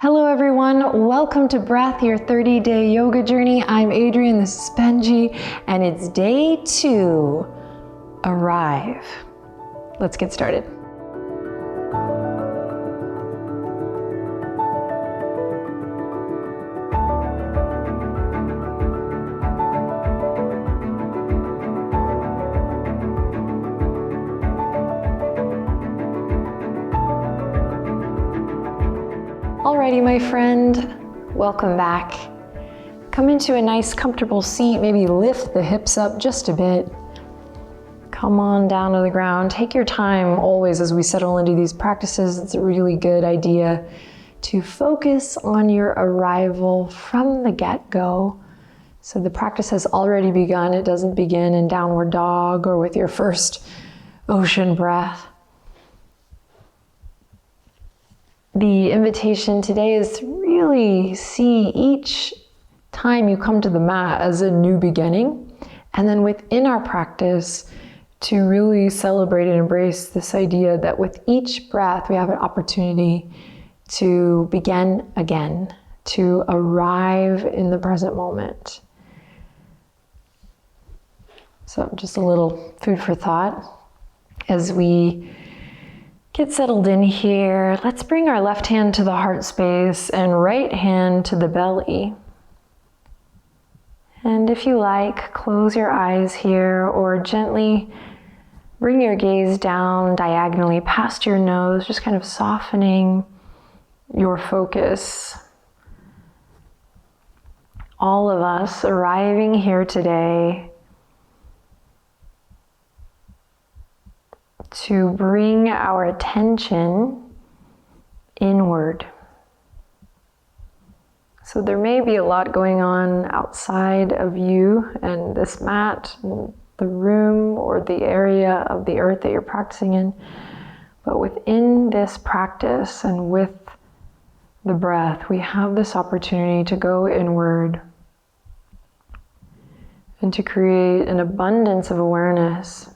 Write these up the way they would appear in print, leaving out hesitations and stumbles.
Hello everyone, welcome to Breath, your 30-day yoga journey. I'm Adriene, this is Benji, and it's day 2, Arrive. Let's get started. Alrighty, my friend, welcome back. Come into a nice comfortable seat, maybe lift the hips up just a bit. Come on down to the ground. Take your time always as we settle into these practices. It's a really good idea to focus on your arrival from the get-go. So the practice has already begun. It doesn't begin in downward dog or with your first ocean breath. The invitation today is to really see each time you come to the mat as a new beginning. And then within our practice, to really celebrate and embrace this idea that with each breath, we have an opportunity to begin again, to arrive in the present moment. So just a little food for thought as we get settled in here. Let's bring our left hand to the heart space and right hand to the belly. And if you like, close your eyes here or gently bring your gaze down diagonally past your nose, just kind of softening your focus. All of us arriving here today to bring our attention inward. So there may be a lot going on outside of you and this mat, and the room or the area of the earth that you're practicing in. But within this practice and with the breath, we have this opportunity to go inward and to create an abundance of awareness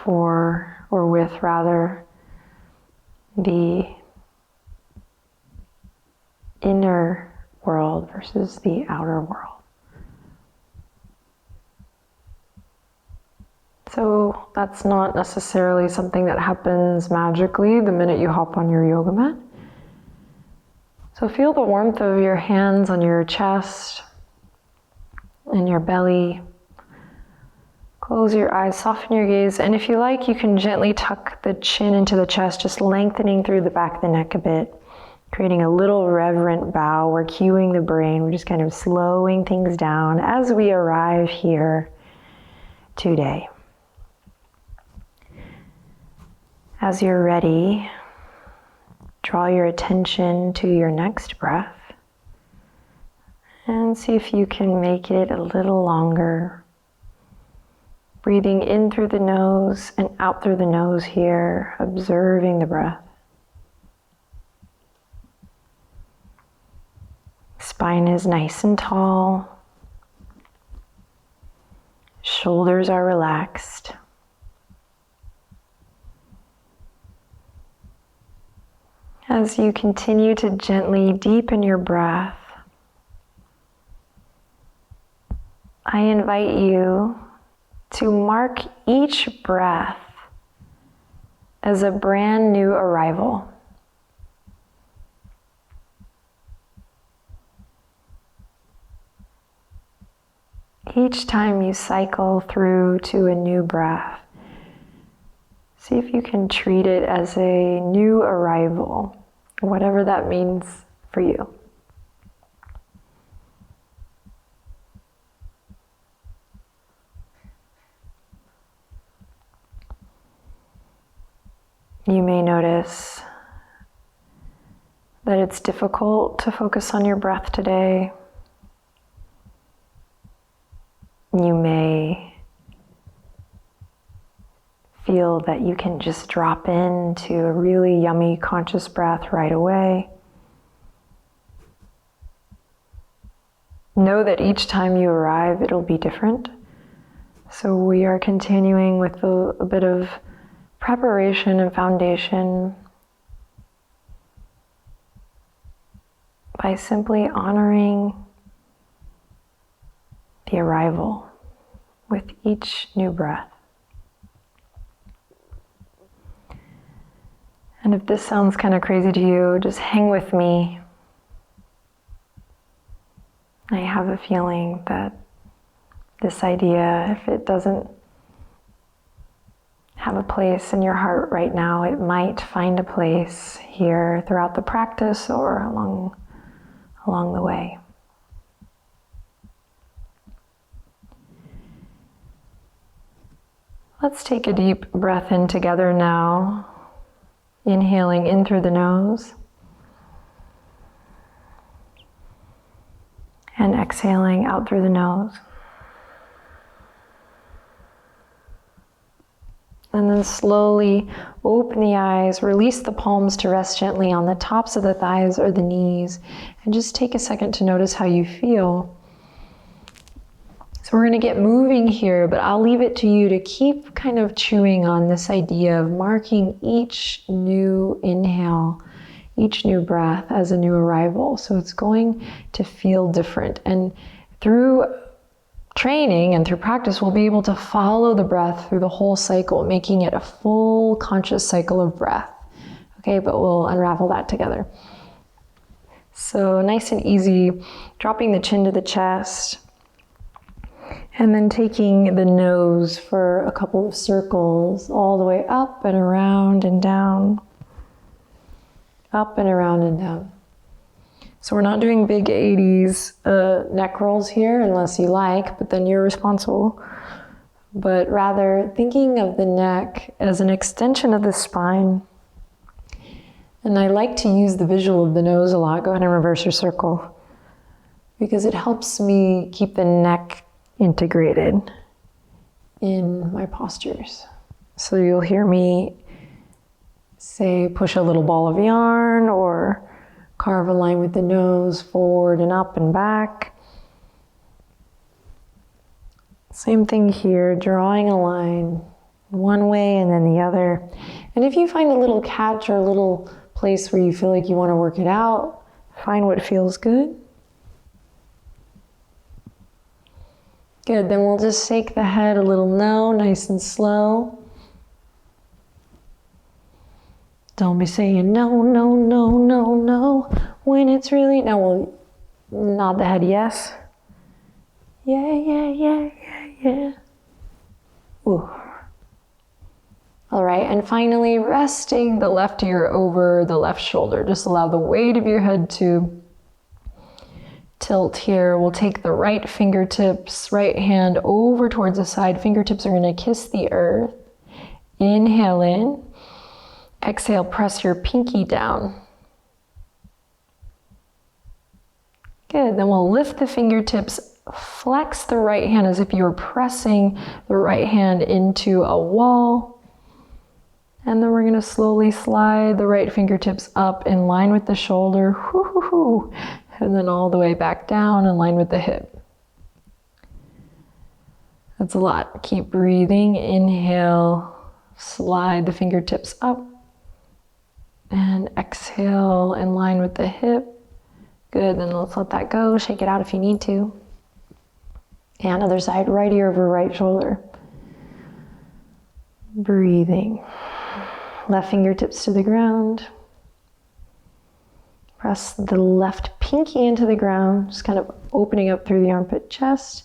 for, or with rather, the inner world versus the outer world. So that's not necessarily something that happens magically the minute you hop on your yoga mat. So feel the warmth of your hands on your chest and your belly. Close your eyes, soften your gaze, and if you like, you can gently tuck the chin into the chest, just lengthening through the back of the neck a bit, creating a little reverent bow. We're cueing the brain. We're just kind of slowing things down as we arrive here today. As you're ready, draw your attention to your next breath and see if you can make it a little longer. Breathing in through the nose and out through the nose here, observing the breath. Spine is nice and tall. Shoulders are relaxed. As you continue to gently deepen your breath, I invite you to mark each breath as a brand new arrival. Each time you cycle through to a new breath, see if you can treat it as a new arrival, whatever that means for you. You may notice that it's difficult to focus on your breath today. You may feel that you can just drop into a really yummy conscious breath right away. Know that each time you arrive, it'll be different. So we are continuing with a bit of preparation and foundation by simply honoring the arrival with each new breath. And if this sounds kind of crazy to you, just hang with me. I have a feeling that this idea, if it doesn't have a place in your heart right now, it might find a place here throughout the practice or along the way. Let's take a deep breath in together now. Inhaling in through the nose and exhaling out through the nose. And then slowly open the eyes, release the palms to rest gently on the tops of the thighs or the knees, and just take a second to notice how you feel. So we're going to get moving here, but I'll leave it to you to keep kind of chewing on this idea of marking each new inhale, each new breath as a new arrival. So it's going to feel different. And through training and through practice, we'll be able to follow the breath through the whole cycle, making it a full conscious cycle of breath. Okay, but we'll unravel that together. So nice and easy, dropping the chin to the chest. And then taking the nose for a couple of circles all the way up and around and down. Up and around and down. So we're not doing big 80s neck rolls here unless you like, but then you're responsible. But rather thinking of the neck as an extension of the spine. And I like to use the visual of the nose a lot. Go ahead and reverse your circle. Because it helps me keep the neck integrated in my postures. So you'll hear me say push a little ball of yarn or carve a line with the nose forward and up and back. Same thing here, drawing a line one way and then the other. And if you find a little catch or a little place where you feel like you want to work it out, find what feels good. Good, then we'll just shake the head a little no, nice and slow. Don't be saying no, no, no, no, no, when it's really, now we'll nod the head yes. Yeah, yeah, yeah, yeah, yeah. Ooh. All right, and finally resting the left ear over the left shoulder. Just allow the weight of your head to tilt here. We'll take the right fingertips, right hand over towards the side. Fingertips are going to kiss the earth. Inhale in. Exhale, press your pinky down. Good, then we'll lift the fingertips, flex the right hand as if you were pressing the right hand into a wall. And then we're going to slowly slide the right fingertips up in line with the shoulder. Whoo-hoo-hoo. And then all the way back down in line with the hip. That's a lot. Keep breathing. Inhale, slide the fingertips up. And exhale in line with the hip. Good, then let's let that go. Shake it out if you need to. And other side, right ear over right shoulder. Breathing. Left fingertips to the ground. Press the left pinky into the ground, just kind of opening up through the armpit chest.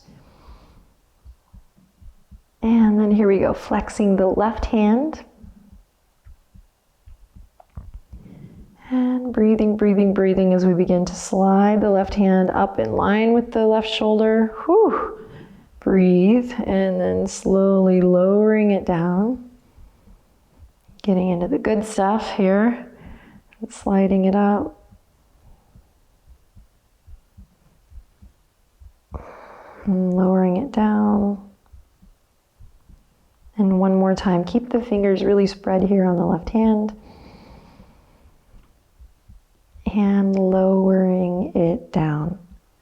And then here we go, flexing the left hand. And breathing, breathing, breathing as we begin to slide the left hand up in line with the left shoulder. Whew. Breathe, and then slowly lowering it down. Getting into the good stuff here. And sliding it up. And lowering it down. And one more time, keep the fingers really spread here on the left hand. And lowering it down.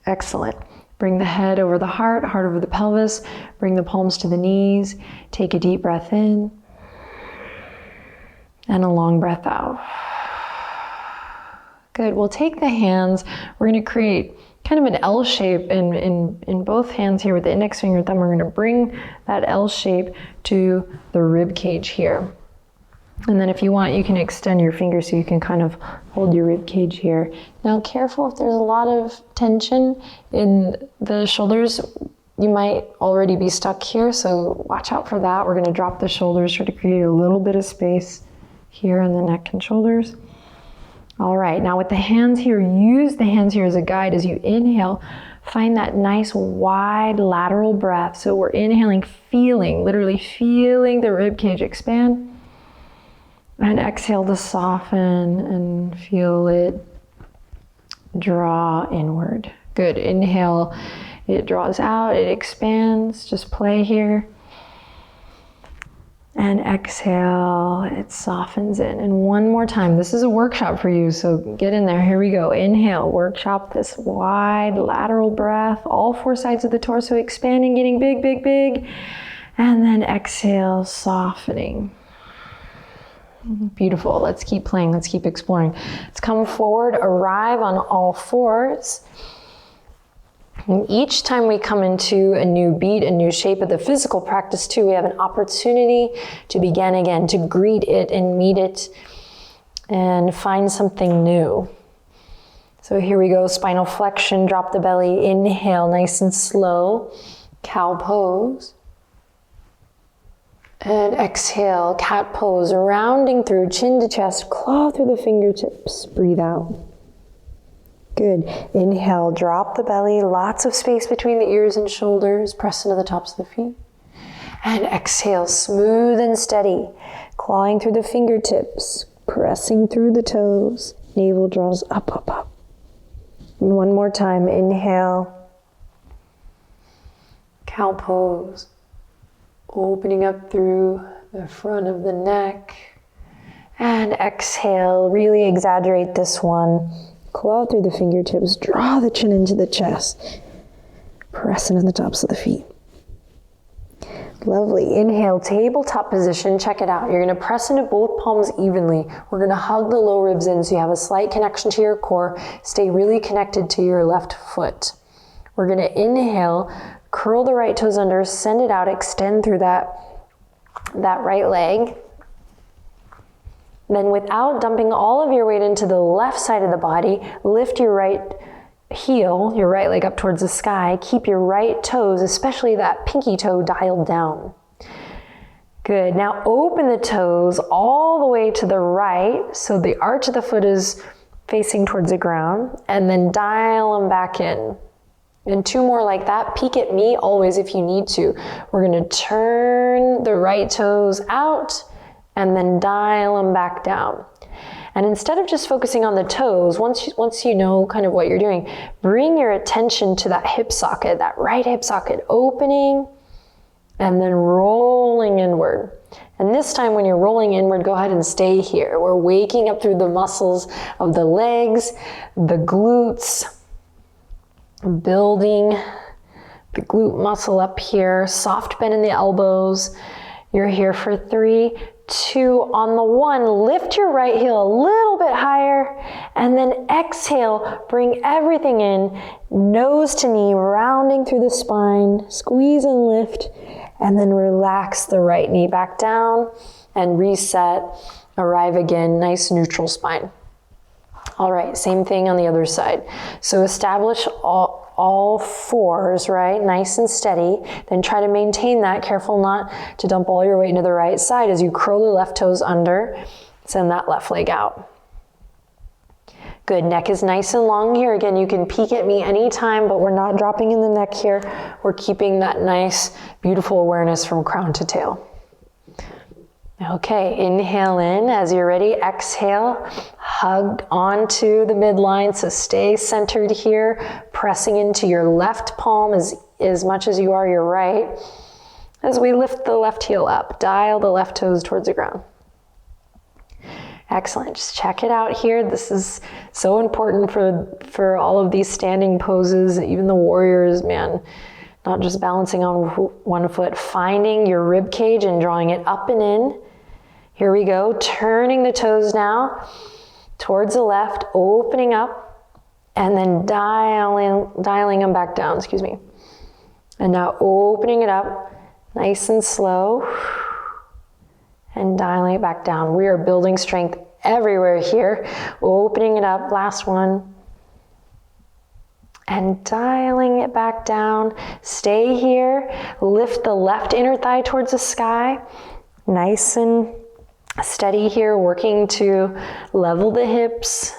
Excellent. Bring the head over the heart, heart over the pelvis. Bring the palms to the knees. Take a deep breath in. And a long breath out. Good, we'll take the hands, we're gonna create kind of an L shape in both hands here with the index finger and thumb. We're gonna bring that L shape to the rib cage here. And then if you want, you can extend your fingers so you can kind of hold your rib cage here. Now careful, if there's a lot of tension in the shoulders, you might already be stuck here, so watch out for that. We're gonna drop the shoulders, try to create a little bit of space here in the neck and shoulders. All right, now with the hands here, use the hands here as a guide as you inhale. Find that nice wide lateral breath. So we're inhaling, feeling, literally feeling the rib cage expand. And exhale to soften and feel it draw inward. Good, inhale, it draws out, it expands, just play here. And exhale, it softens in. And one more time, this is a workshop for you, so get in there, here we go. Inhale, workshop this wide lateral breath, all four sides of the torso expanding, getting big, big, big. And then exhale, softening. Beautiful, let's keep playing, let's keep exploring. Let's come forward, arrive on all fours. And each time we come into a new beat, a new shape of the physical practice too, we have an opportunity to begin again, to greet it and meet it and find something new. So here we go, spinal flexion, drop the belly, inhale, nice and slow, cow pose. And exhale, cat pose, rounding through chin to chest, claw through the fingertips, breathe out. Good, inhale, drop the belly, lots of space between the ears and shoulders, press into the tops of the feet. And exhale, smooth and steady, clawing through the fingertips, pressing through the toes, navel draws up, up, up. And one more time, inhale, cow pose. Opening up through the front of the neck. And exhale, really exaggerate this one. Claw through the fingertips, draw the chin into the chest. Press into the tops of the feet. Lovely, inhale, tabletop position, check it out. You're gonna press into both palms evenly. We're gonna hug the low ribs in so you have a slight connection to your core. Stay really connected to your left foot. We're gonna inhale, curl the right toes under, send it out, extend through that right leg. Then without dumping all of your weight into the left side of the body, lift your right heel, your right leg up towards the sky. Keep your right toes, especially that pinky toe, dialed down. Good, now open the toes all the way to the right, so the arch of the foot is facing towards the ground, and then dial them back in. And two more like that. Peek at me always if you need to. We're gonna turn the right toes out and then dial them back down. And instead of just focusing on the toes, once you know kind of what you're doing, bring your attention to that hip socket, that right hip socket, opening and then rolling inward. And this time when you're rolling inward, go ahead and stay here. We're waking up through the muscles of the legs, the glutes, building the glute muscle up here, soft bend in the elbows. You're here for 3, 2, on the 1, lift your right heel a little bit higher, and then exhale, bring everything in, nose to knee, rounding through the spine, squeeze and lift, and then relax the right knee back down and reset, arrive again, nice neutral spine. All right, same thing on the other side. So establish all fours, right? Nice and steady. Then try to maintain that. Careful not to dump all your weight into the right side as you curl the left toes under. Send that left leg out. Good, neck is nice and long here. Again, you can peek at me anytime, but we're not dropping in the neck here. We're keeping that nice, beautiful awareness from crown to tail. Okay, inhale in. As you're ready, exhale, hug onto the midline. So stay centered here, pressing into your left palm as much as you are your right. As we lift the left heel up, dial the left toes towards the ground. Excellent, just check it out here. This is so important for all of these standing poses, even the warriors, man. Not just balancing on one foot, finding your rib cage and drawing it up and in. Here we go, turning the toes now towards the left, opening up, and then dialing them back down, excuse me. And now opening it up, nice and slow, and dialing it back down. We are building strength everywhere here. Opening it up, last one. And dialing it back down. Stay here, lift the left inner thigh towards the sky. Nice and steady here, working to level the hips.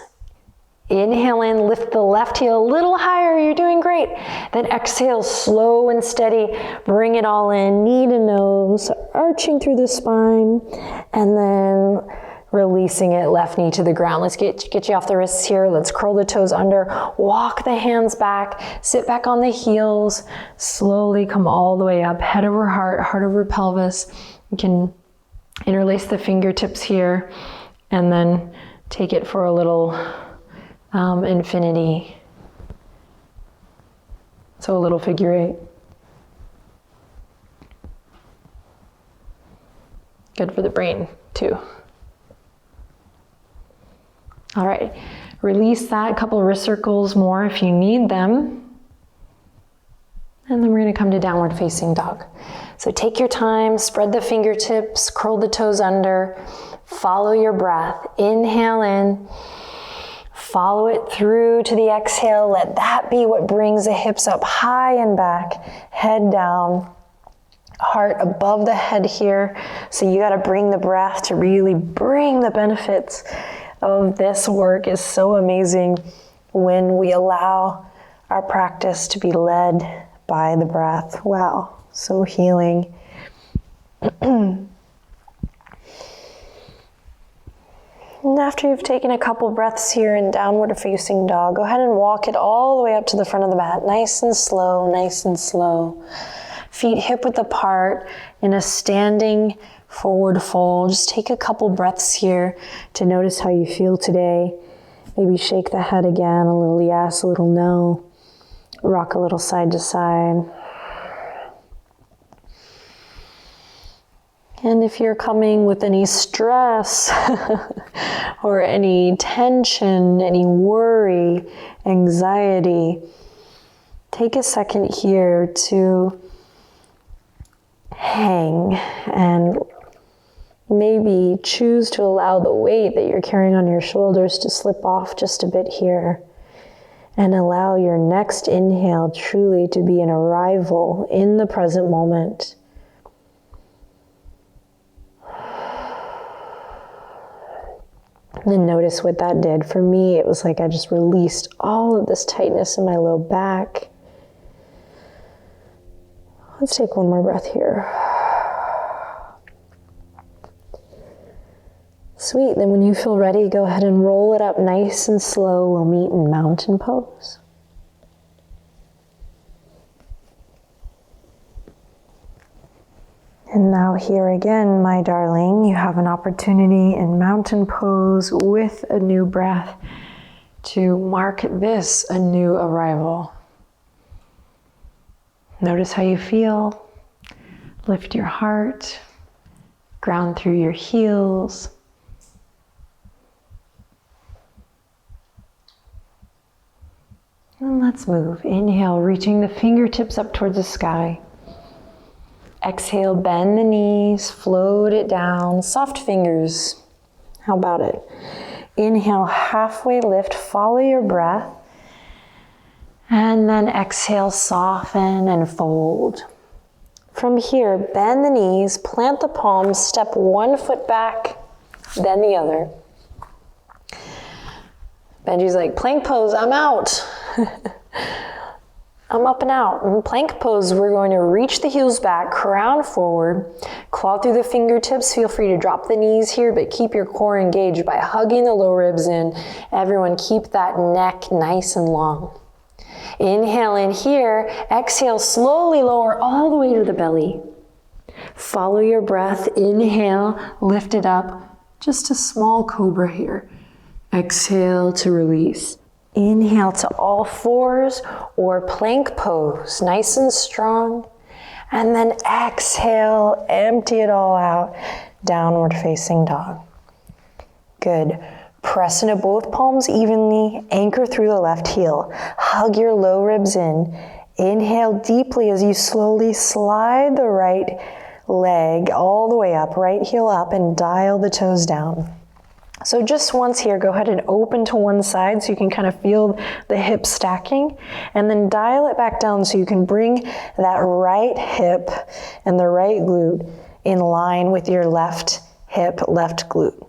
Inhale in, lift the left heel a little higher, you're doing great. Then exhale, slow and steady, bring it all in, knee to nose, arching through the spine, and then releasing it, left knee to the ground. Let's get you off the wrists here. Let's curl the toes under, walk the hands back, sit back on the heels, slowly come all the way up, head over heart, heart over pelvis. You can interlace the fingertips here and then take it for a little infinity. So a little figure eight. Good for the brain too. All right, release that, a couple wrist circles more if you need them. And then we're gonna come to downward facing dog. So take your time, spread the fingertips, curl the toes under, follow your breath. Inhale in, follow it through to the exhale. Let that be what brings the hips up high and back, head down, heart above the head here. So you gotta bring the breath to really bring the benefits of this work. Is so amazing when we allow our practice to be led by the breath. Wow, so healing. And after you've taken a couple breaths here in downward facing dog, go ahead and walk it all the way up to the front of the mat. Nice and slow, nice and slow. Feet hip width apart in a standing forward fold. Just take a couple breaths here to notice how you feel today. Maybe shake the head again, a little yes, a little no. Rock a little side to side. And if you're coming with any stress or any tension, any worry, anxiety, take a second here to hang and maybe choose to allow the weight that you're carrying on your shoulders to slip off just a bit here. And allow your next inhale truly to be an arrival in the present moment. And then notice what that did. For me, it was like I just released all of this tightness in my low back. Let's take one more breath here. Sweet, then when you feel ready, go ahead and roll it up nice and slow. We'll meet in mountain pose. And now here again, my darling, you have an opportunity in mountain pose with a new breath to mark this a new arrival. Notice how you feel. Lift your heart, ground through your heels. And let's move. Inhale, reaching the fingertips up towards the sky. Exhale, bend the knees, float it down. Soft fingers. How about it? Inhale, halfway lift, follow your breath. And then exhale, soften and fold. From here, bend the knees, plant the palms, step one foot back, then the other. Benji's like, plank pose, I'm out. I'm up and out. In plank pose, we're going to reach the heels back, crown forward, claw through the fingertips. Feel free to drop the knees here, but keep your core engaged by hugging the low ribs in. Everyone, keep that neck nice and long. Inhale in here, exhale, slowly lower all the way to the belly. Follow your breath, inhale, lift it up, just a small cobra here. Exhale to release. Inhale to all fours or plank pose, nice and strong. And then exhale, empty it all out. downward facing dog. Good. Press into both palms evenly, anchor through the left heel. Hug your low ribs in. Inhale deeply as you slowly slide the right leg all the way up, right heel up, and dial the toes down. So just once here, go ahead and open to one side so you can kind of feel the hips stacking, and then dial it back down so you can bring that right hip and the right glute in line with your left hip, left glute.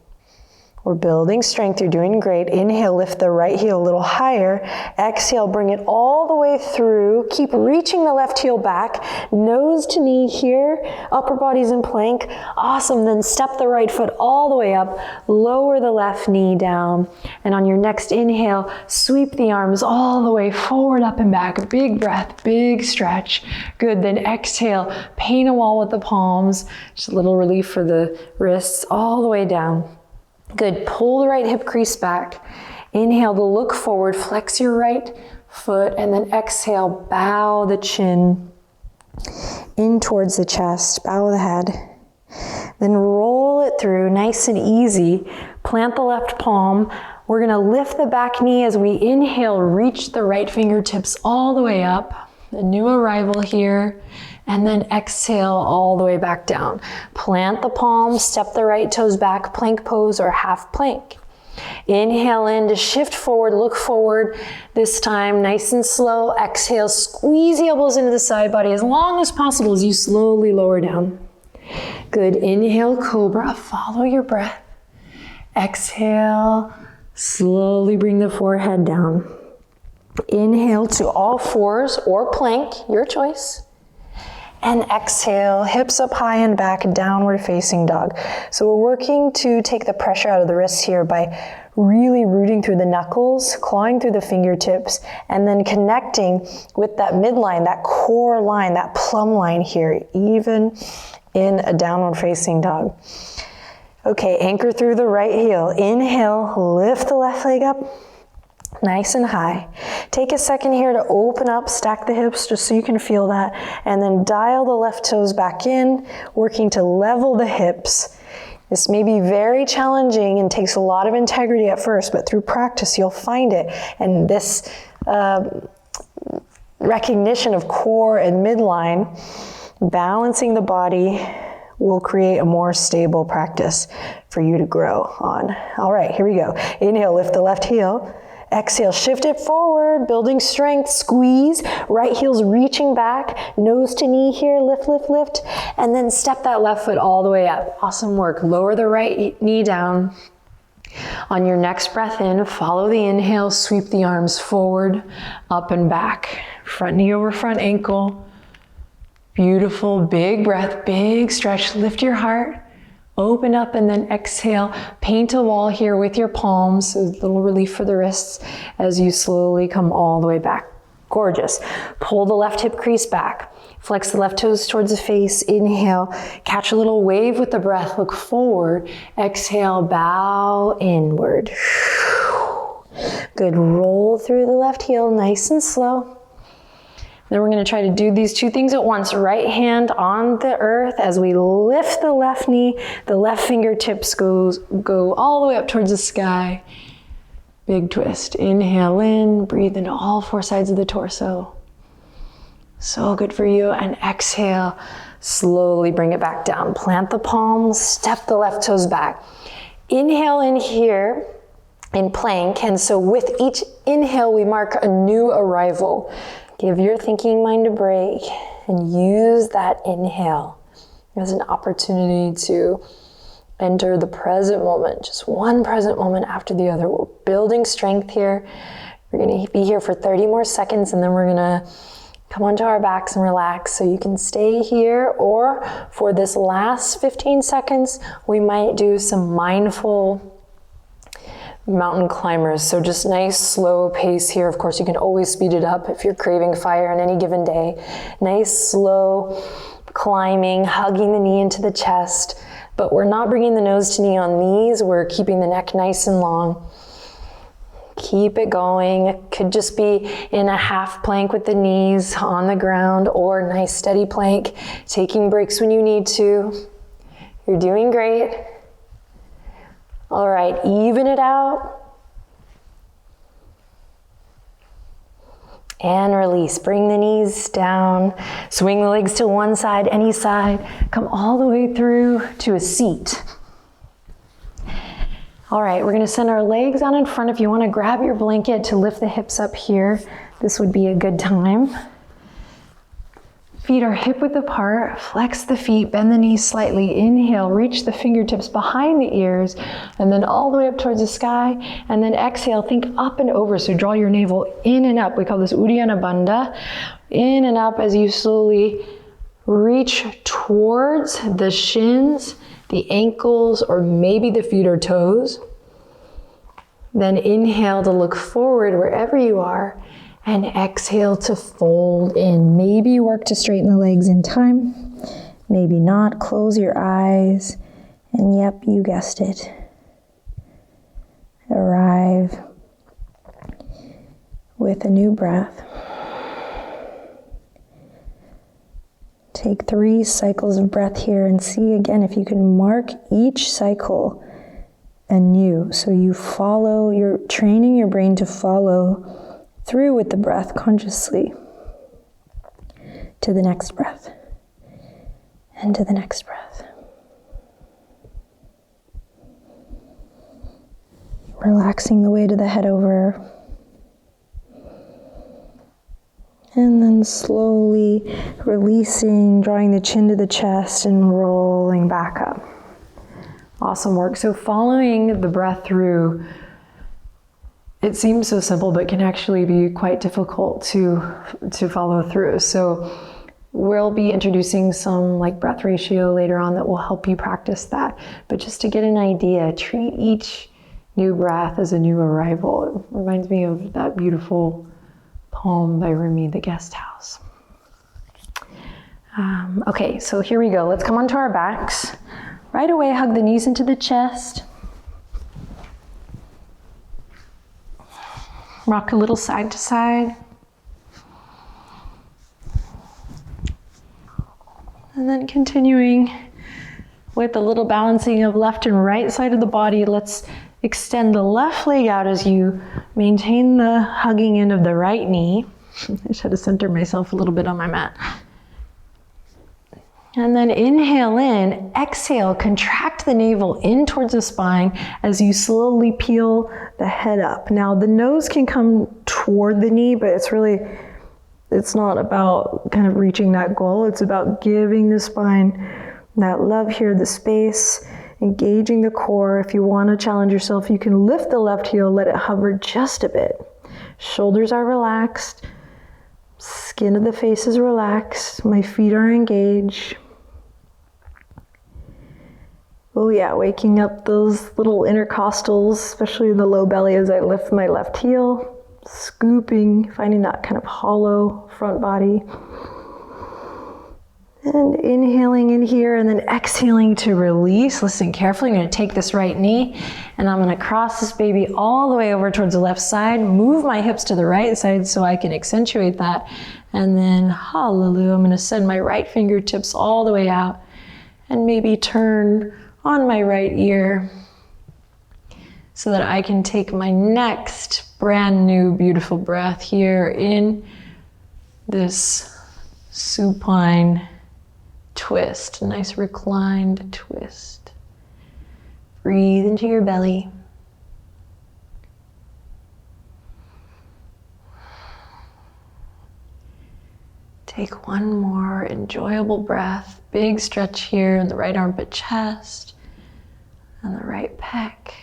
We're building strength, you're doing great. Inhale, lift the right heel a little higher. Exhale, bring it all the way through. Keep reaching the left heel back, nose to knee here, upper body's in plank. Awesome, then step the right foot all the way up, lower the left knee down, and on your next inhale, sweep the arms all the way forward, up and back. Big breath, big stretch. Good, then exhale, paint a wall with the palms. Just a little relief for the wrists, all the way down. Good, pull the right hip crease back. Inhale to look forward, flex your right foot, and then exhale, bow the chin in towards the chest, bow the head. Then roll it through, nice and easy. Plant the left palm. We're gonna lift the back knee as we inhale, reach the right fingertips all the way up. A new arrival here. And then exhale all the way back down. Plant the palms, step the right toes back, plank pose or half plank. Inhale in to shift forward, look forward. This time, nice and slow. Exhale, squeeze the elbows into the side body as long as possible as you slowly lower down. Good, inhale, cobra, follow your breath. Exhale, slowly bring the forehead down. Inhale to all fours or plank, your choice. And exhale, hips up high and back, downward facing dog. So we're working to take the pressure out of the wrists here by really rooting through the knuckles, clawing through the fingertips, and then connecting with that midline, that core line, that plumb line here, even in a downward facing dog. Okay, anchor through the right heel. Inhale, lift the left leg up. Nice and high. Take a second here to open up, stack the hips just so you can feel that, and then dial the left toes back in, working to level the hips. This may be very challenging and takes a lot of integrity at first, but through practice you'll find it. And this recognition of core and midline, balancing the body, will create a more stable practice for you to grow on. All right, here we go. Inhale, lift the left heel. Exhale, shift it forward, building strength, squeeze, right heel's reaching back, nose to knee here, lift, lift, lift, and then step that left foot all the way up. Awesome work. Lower the right knee down. On your next breath in, follow the inhale, sweep the arms forward, up and back. Front knee over front ankle. Beautiful, big breath, big stretch, lift your heart. Open up and then exhale. Paint a wall here with your palms, so a little relief for the wrists as you slowly come all the way back. Gorgeous. Pull the left hip crease back. Flex the left toes towards the face. Inhale. Catch a little wave with the breath. Look forward. Exhale, bow inward. Good. Roll through the left heel, nice and slow. Then we're going to try to do these two things at once. Right hand on the earth as we lift the left knee, the left fingertips go all the way up towards the sky. Big twist. Inhale in, breathe into all four sides of the torso. So good for you. And exhale, slowly bring it back down. Plant the palms, step the left toes back. Inhale in here in plank. And so with each inhale, we mark a new arrival. Give your thinking mind a break and use that inhale as an opportunity to enter the present moment, just one present moment after the other. We're building strength here. We're going to be here for 30 more seconds and then we're going to come onto our backs and relax. So you can stay here, or for this last 15 seconds, we might do some mindful mountain climbers. So just nice slow pace here. Of course, you can always speed it up if you're craving fire on any given day. Nice slow climbing, hugging the knee into the chest, but we're not bringing the nose to knee on these. We're keeping the neck nice and long. Keep it going. It could just be in a half plank with the knees on the ground, or nice steady plank, taking breaks when you need to. You're doing great. All right, even it out. And release. Bring the knees down. Swing the legs to one side, any side. Come all the way through to a seat. All right, we're gonna send our legs out in front. If you wanna grab your blanket to lift the hips up here, this would be a good time. Feet are hip width apart. Flex the feet, bend the knees slightly. Inhale, reach the fingertips behind the ears, and then all the way up towards the sky. And then exhale, think up and over. So draw your navel in and up. We call this Uddiyana Bandha. In and up as you slowly reach towards the shins, the ankles, or maybe the feet or toes. Then inhale to look forward wherever you are. And exhale to fold in. Maybe work to straighten the legs in time. Maybe not. Close your eyes. And yep, you guessed it. Arrive with a new breath. Take 3 cycles of breath here and see again if you can mark each cycle anew. So you're training your brain to follow through with the breath consciously to the next breath and to the next breath. Relaxing the weight of the head over. And then slowly releasing, drawing the chin to the chest and rolling back up. Awesome work. So following the breath through, it seems so simple, but can actually be quite difficult to follow through. So we'll be introducing some like breath ratio later on that will help you practice that. But just to get an idea, treat each new breath as a new arrival. It reminds me of that beautiful poem by Rumi, The Guest House. Okay, so here we go. Let's come onto our backs. Right away, hug the knees into the chest. Rock a little side to side. And then continuing with a little balancing of left and right side of the body, let's extend the left leg out as you maintain the hugging in of the right knee. I should have centered myself a little bit on my mat. And then inhale in, exhale, contract the navel in towards the spine as you slowly peel the head up. Now the nose can come toward the knee, but it's not about kind of reaching that goal. It's about giving the spine that love here, the space, engaging the core. If you want to challenge yourself, you can lift the left heel, let it hover just a bit. Shoulders are relaxed. Skin of the face is relaxed. My feet are engaged. Oh yeah, waking up those little intercostals, especially in the low belly as I lift my left heel. Scooping, finding that kind of hollow front body. And inhaling in here and then exhaling to release. Listen carefully, I'm gonna take this right knee and I'm gonna cross this baby all the way over towards the left side, move my hips to the right side so I can accentuate that. And then hallelujah, I'm gonna send my right fingertips all the way out and maybe turn on my right ear so that I can take my next brand new beautiful breath here in this supine twist, a nice reclined twist. Breathe into your belly. Take one more enjoyable breath. Big stretch here in the right armpit chest and the right pec.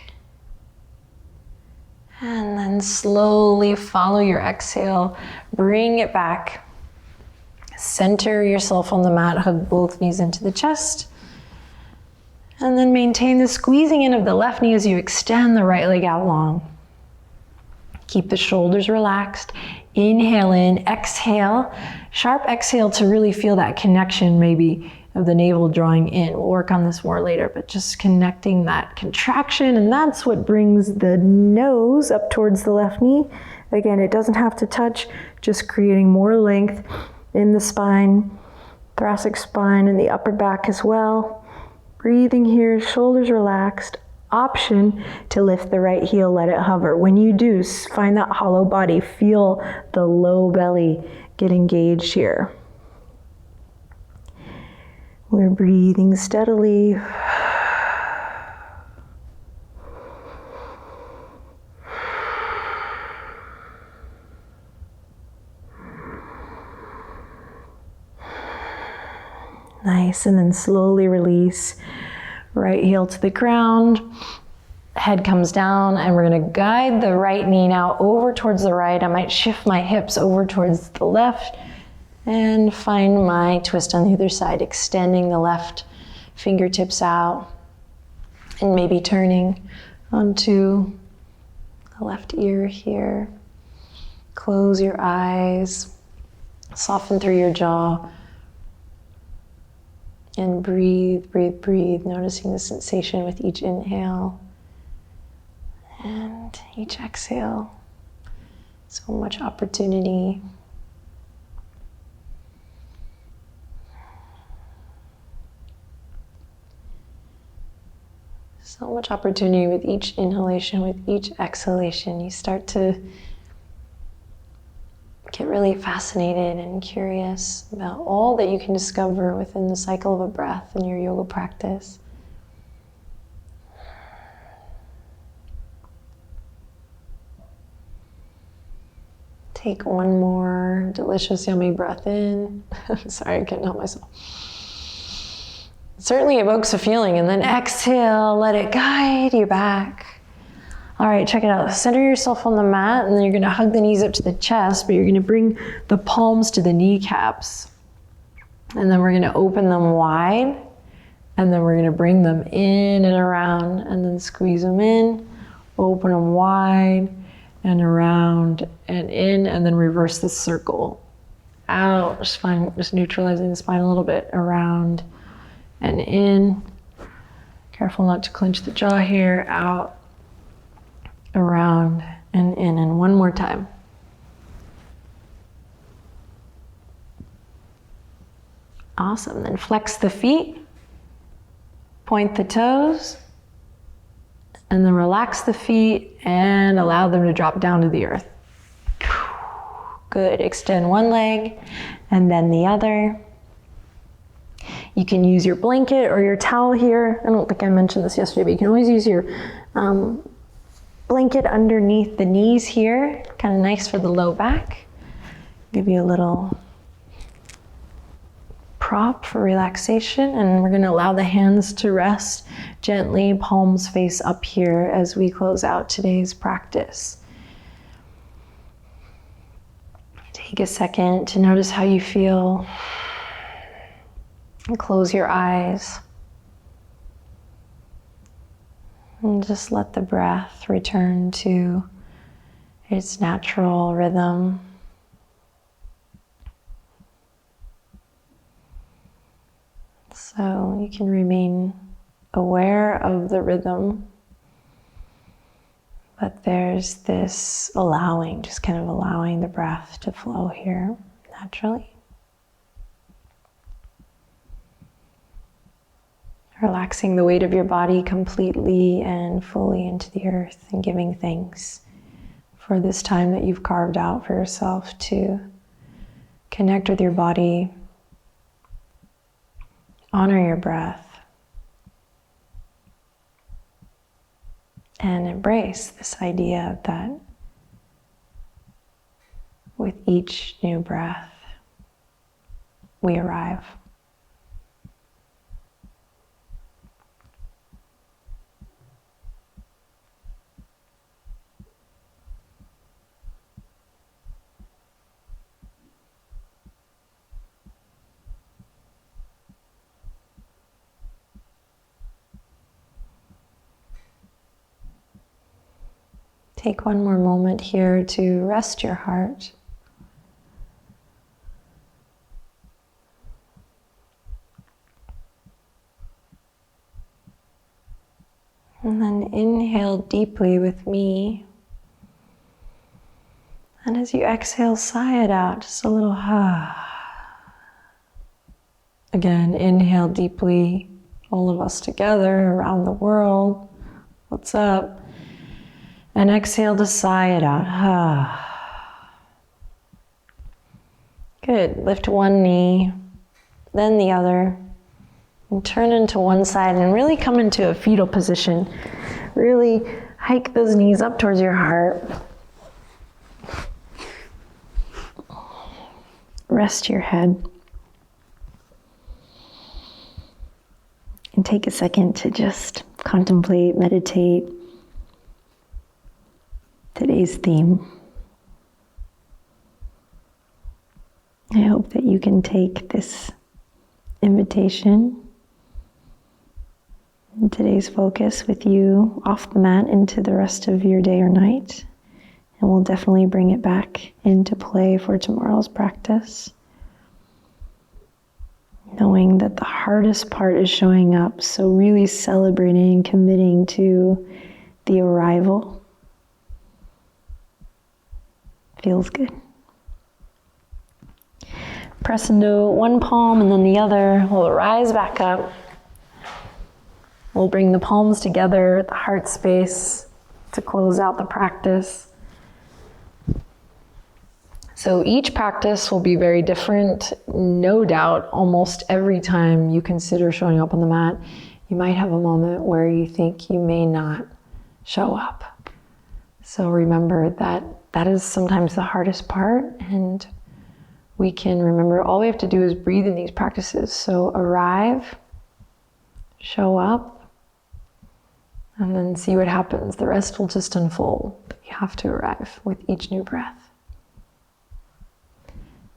And then slowly follow your exhale. Bring it back. Center yourself on the mat. Hug both knees into the chest. And then maintain the squeezing in of the left knee as you extend the right leg out long. Keep the shoulders relaxed. Inhale in, exhale. Sharp exhale to really feel that connection maybe of the navel drawing in. We'll work on this more later, but just connecting that contraction, and that's what brings the nose up towards the left knee. Again, it doesn't have to touch, just creating more length in the spine, thoracic spine, and the upper back as well. Breathing here, shoulders relaxed. Option to lift the right heel, let it hover. When you do, find that hollow body. Feel the low belly get engaged here. We're breathing steadily. Nice, and then slowly release. Right heel to the ground. Head comes down, and we're gonna guide the right knee now over towards the right. I might shift my hips over towards the left and find my twist on the other side, extending the left fingertips out and maybe turning onto the left ear here. Close your eyes, soften through your jaw, and breathe, breathe, breathe, noticing the sensation with each inhale and each exhale. So much opportunity. So much opportunity with each inhalation, with each exhalation. You start to get really fascinated and curious about all that you can discover within the cycle of a breath in your yoga practice. Take one more delicious, yummy breath in. Sorry, I couldn't help myself. It certainly evokes a feeling, and then exhale, let it guide you back. All right, check it out. Center yourself on the mat, and then you're gonna hug the knees up to the chest, but you're gonna bring the palms to the kneecaps. And then we're gonna open them wide, and then we're gonna bring them in and around, and then squeeze them in, open them wide, and around, and in, and then reverse the circle. Out, just neutralizing the spine a little bit, around, and in. Careful not to clench the jaw here, out, around, and in. And one more time. Awesome, then flex the feet, point the toes, and then relax the feet and allow them to drop down to the earth. Good, extend one leg and then the other. You can use your blanket or your towel here. I don't think I mentioned this yesterday, but you can always use your blanket underneath the knees here. Kind of nice for the low back. Give you a little prop for relaxation, and we're gonna allow the hands to rest gently, palms face up here as we close out today's practice. Take a second to notice how you feel. And close your eyes. And just let the breath return to its natural rhythm. So you can remain aware of the rhythm, but there's this allowing, just kind of allowing the breath to flow here naturally. Relaxing the weight of your body completely and fully into the earth, and giving thanks for this time that you've carved out for yourself to connect with your body, honor your breath, and embrace this idea that with each new breath, we arrive. Take one more moment here to rest your heart. And then inhale deeply with me. And as you exhale, sigh it out, just a little ha. Again, inhale deeply All of us together around the world. What's up? And exhale to sigh it out. Good. Lift one knee, then the other, and turn into one side and really come into a fetal position. Really hike those knees up towards your heart. Rest your head. And take a second to just contemplate, meditate today's theme. I hope that you can take this invitation and today's focus with you off the mat into the rest of your day or night. And we'll definitely bring it back into play for tomorrow's practice. Knowing that the hardest part is showing up, so really celebrating and committing to the arrival feels good. Press into one palm and then the other. We'll rise back up. We'll bring the palms together at the heart space to close out the practice. So each practice will be very different. No doubt, almost every time you consider showing up on the mat, you might have a moment where you think you may not show up. So remember that that is sometimes the hardest part, and we can remember all we have to do is breathe in these practices. So arrive, show up, and then see what happens. The rest will just unfold. But you have to arrive with each new breath.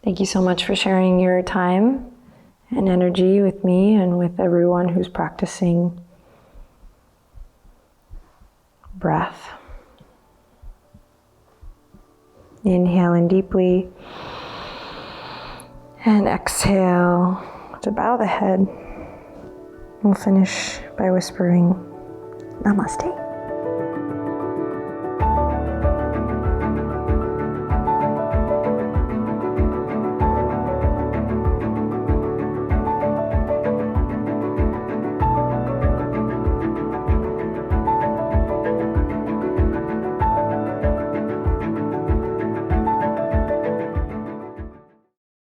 Thank you so much for sharing your time and energy with me and with everyone who's practicing breath. Inhale in deeply and exhale to bow the head. We'll finish by whispering, Namaste.